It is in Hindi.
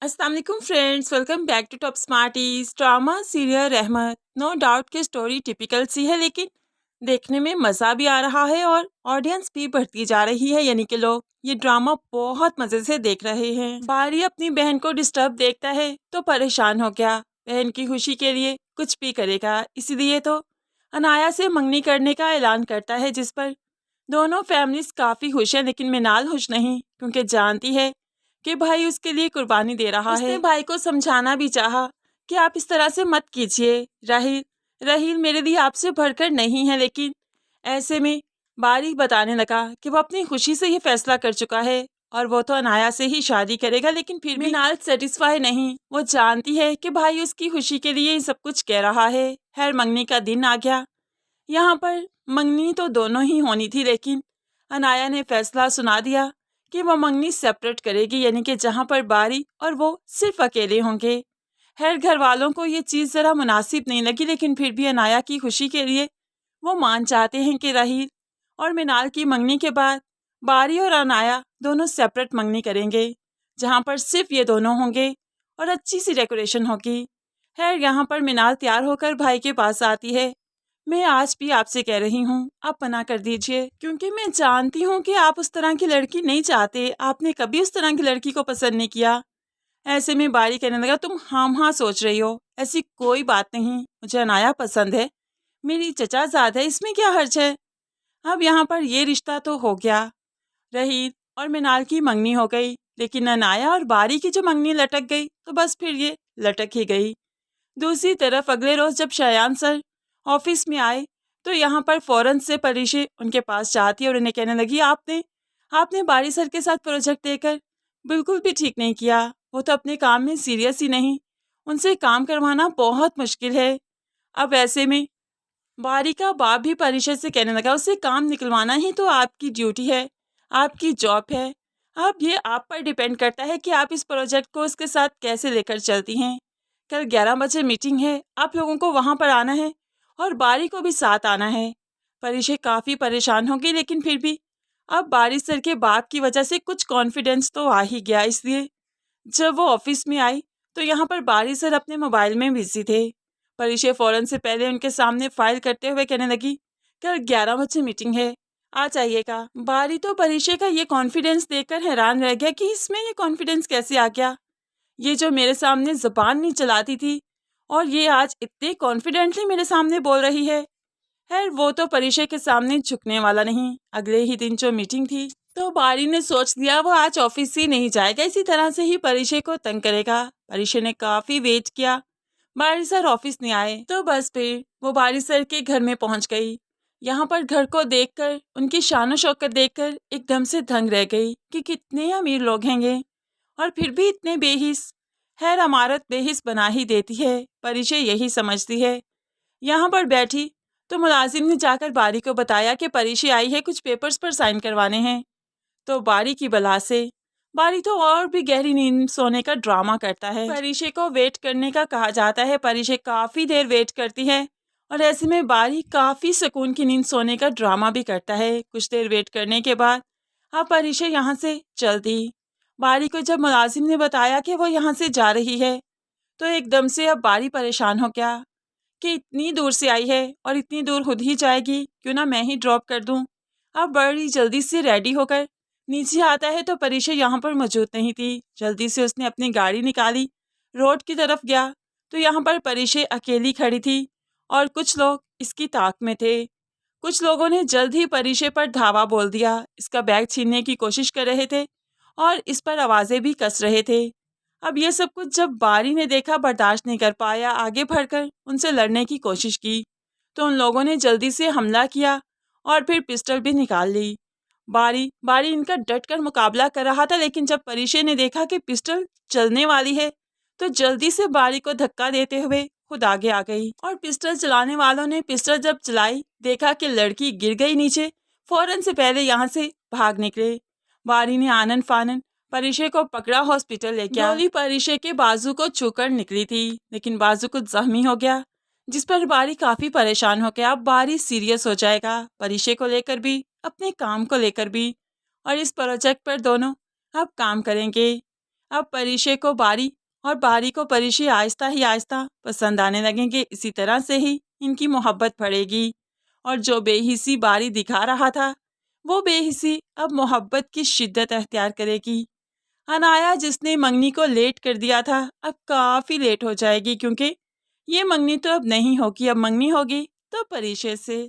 अस्सलाम वालेकुम friends, welcome back to top smarties. Drama serial Rahmat no doubt की स्टोरी टिपिकल सी है, लेकिन देखने में मज़ा भी आ रहा है और ऑडियंस भी बढ़ती जा रही है। यानी कि लोग ये ड्रामा बहुत मज़े से देख रहे हैं। बारी अपनी बहन को डिस्टर्ब देखता है तो परेशान हो गया। बहन की खुशी के लिए कुछ भी करेगा, इसलिए तो अनाया से मंगनी करने का ऐलान करता है, जिस पर दोनों फैमिलीज काफ़ी खुश हैं। लेकिन मिनाल खुश नहीं, क्योंकि जानती है कि भाई उसके लिए कुर्बानी दे रहा है। उसने भाई को समझाना भी चाहा कि आप इस तरह से मत कीजिए। राहिल राहिल मेरे लिए आपसे बढ़कर नहीं है, लेकिन ऐसे में बारी बताने लगा कि वो अपनी खुशी से ये फैसला कर चुका है और वो तो अनाया से ही शादी करेगा। लेकिन फिर भी मिनाल सेटिस्फाई नहीं। वो जानती है कि भाई उसकी खुशी के लिए सब कुछ कह रहा है। खैर, मंगनी का दिन आ गया। यहाँ पर मंगनी तो दोनों ही होनी थी, लेकिन अनाया ने फैसला सुना दिया कि वो मंगनी सेपरेट करेगी, यानी कि जहाँ पर बारी और वो सिर्फ अकेले होंगे। खैर, घर वालों को ये चीज़ ज़रा मुनासिब नहीं लगी, लेकिन फिर भी अनाया की खुशी के लिए वो मान चाहते हैं कि राहील और मिनाल की मंगनी के बाद बारी और अनाया दोनों सेपरेट मंगनी करेंगे, जहाँ पर सिर्फ ये दोनों होंगे और अच्छी सी डेकोरेशन होगी। खैर, यहाँ पर मिनाल तैयार होकर भाई के पास आती है। मैं आज भी आपसे कह रही हूँ, आप मना कर दीजिए, क्योंकि मैं जानती हूँ कि आप उस तरह की लड़की नहीं चाहते। आपने कभी उस तरह की लड़की को पसंद नहीं किया। ऐसे में बारी कहने लगा, तुम हाँ सोच रही हो, ऐसी कोई बात नहीं। मुझे अनाया पसंद है, मेरी चचाजाद है, इसमें क्या हर्ज है। अब यहाँ पर ये रिश्ता तो हो गया। रहील और मिनाल की मंगनी हो गई, लेकिन अनाया और बारी की जो मंगनी लटक गई, तो बस फिर ये लटक ही गई। दूसरी तरफ अगले रोज जब शयान सर ऑफिस में आए, तो यहाँ पर फौरन से परिशे उनके पास जाती और उन्हें कहने लगी, आपने आपने बारी सर के साथ प्रोजेक्ट देकर बिल्कुल भी ठीक नहीं किया। वो तो अपने काम में सीरियस ही नहीं, उनसे काम करवाना बहुत मुश्किल है। अब ऐसे में बारी का बाप भी परिषद से कहने लगा, उससे काम निकलवाना ही तो आपकी ड्यूटी है, आपकी जॉब है। अब ये आप पर डिपेंड करता है कि आप इस प्रोजेक्ट को उसके साथ कैसे लेकर चलती हैं। कल 11 बजे मीटिंग है, आप लोगों को वहाँ पर आना है और बारी को भी साथ आना है। परिषद काफ़ी परेशान होगी, लेकिन फिर भी अब बारी सर के बाप की वजह से कुछ कॉन्फिडेंस तो आ ही गया। इसलिए जब वो ऑफिस में आई, तो यहाँ पर बारी सर अपने मोबाइल में बिजी थे। परिशे फ़ौरन से पहले उनके सामने फाइल करते हुए कहने लगी, कल 11 बजे मीटिंग है, आ जाइएगा। बारी तो परिशे का ये कॉन्फिडेंस देखकर हैरान रह गया कि इसमें ये कॉन्फिडेंस कैसे आ गया। ये जो मेरे सामने ज़बान नहीं चलाती थी, और ये आज इतने कॉन्फिडेंटली मेरे सामने बोल रही है। खैर, वो तो परिशे के सामने झुकने वाला नहीं। अगले ही दिन जो मीटिंग थी, तो बारी ने सोच लिया वो आज ऑफिस ही नहीं जाएगा, इसी तरह से ही परिशे को तंग करेगा। परिशे ने काफ़ी वेट किया, बारी सर ऑफिस नहीं आए, तो बस फिर वो बारी सर के घर में पहुंच गई। यहाँ पर घर को देखकर, उनकी शान शौकत देखकर एकदम से दंग रह गई कि कितने अमीर लोग हैंगे और फिर भी इतने बेहिस। खैर, अमारत बेहिस बना ही देती है, परिशे यही समझती है। यहाँ पर बैठी तो मुलाजिम ने जाकर बारी को बताया कि परिशे आई है, कुछ पेपर्स पर साइन करवाने हैं। तो बारी की बला से बारी तो और भी गहरी नींद सोने का ड्रामा करता है। परिशे को वेट करने का कहा जाता है। परिशे काफ़ी देर वेट करती है और ऐसे में बारी काफ़ी सुकून की नींद सोने का ड्रामा भी करता है। कुछ देर वेट करने के बाद अब परिशे यहाँ से चल दी। बारी को जब मुलाजिम ने बताया कि वो यहाँ से जा रही है, तो एकदम से अब बारी परेशान हो गया कि इतनी दूर से आई है और इतनी दूर खुद ही जाएगी, क्यों ना मैं ही ड्रॉप कर दूं। अब बड़ी जल्दी से रेडी होकर नीचे आता है, तो परिशे यहाँ पर मौजूद नहीं थी। जल्दी से उसने अपनी गाड़ी निकाली, रोड की तरफ गया, तो यहाँ पर परिशे अकेली खड़ी थी और कुछ लोग इसकी ताक में थे। कुछ लोगों ने जल्द ही परिशे पर धावा बोल दिया, इसका बैग छीनने की कोशिश कर रहे थे और इस पर आवाज़ें भी कस रहे थे। अब ये सब कुछ जब बारी ने देखा, बर्दाश्त नहीं कर पाया, आगे बढ़कर उनसे लड़ने की कोशिश की, तो उन लोगों ने जल्दी से हमला किया और फिर पिस्टल भी निकाल ली। बारी इनका डटकर मुकाबला कर रहा था, लेकिन जब परिशे ने देखा कि पिस्टल चलने वाली है, तो जल्दी से बारी को धक्का देते हुए खुद आगे आ गई। और पिस्टल चलाने वालों ने पिस्टल जब चलाई, देखा कि लड़की गिर गई नीचे, फौरन से पहले यहाँ से भाग निकले। बारी ने आनन फानन परिशे को पकड़ा, हॉस्पिटल ले गया। गोली परिशे के बाजू को छूकर निकली थी, लेकिन बाजू कुछ जख्मी हो गया, जिस पर बारी काफी परेशान हो गया। अब बारी सीरियस हो जाएगा, परिशे को लेकर भी, अपने काम को लेकर भी, और इस प्रोजेक्ट पर दोनों अब काम करेंगे। अब परिशे को बारी और बारी को परिशे आहिस्ता ही आहिस्ता पसंद आने लगेंगे। इसी तरह से ही इनकी मोहब्बत बढ़ेगी और जो बेहिसी बारी दिखा रहा था वो बेहिसी अब मोहब्बत की शिद्दत अख्तियार करेगी। अनाया जिसने मंगनी को लेट कर दिया था अब काफ़ी लेट हो जाएगी, क्योंकि ये मंगनी तो अब नहीं होगी, अब मंगनी होगी तो परिशे से।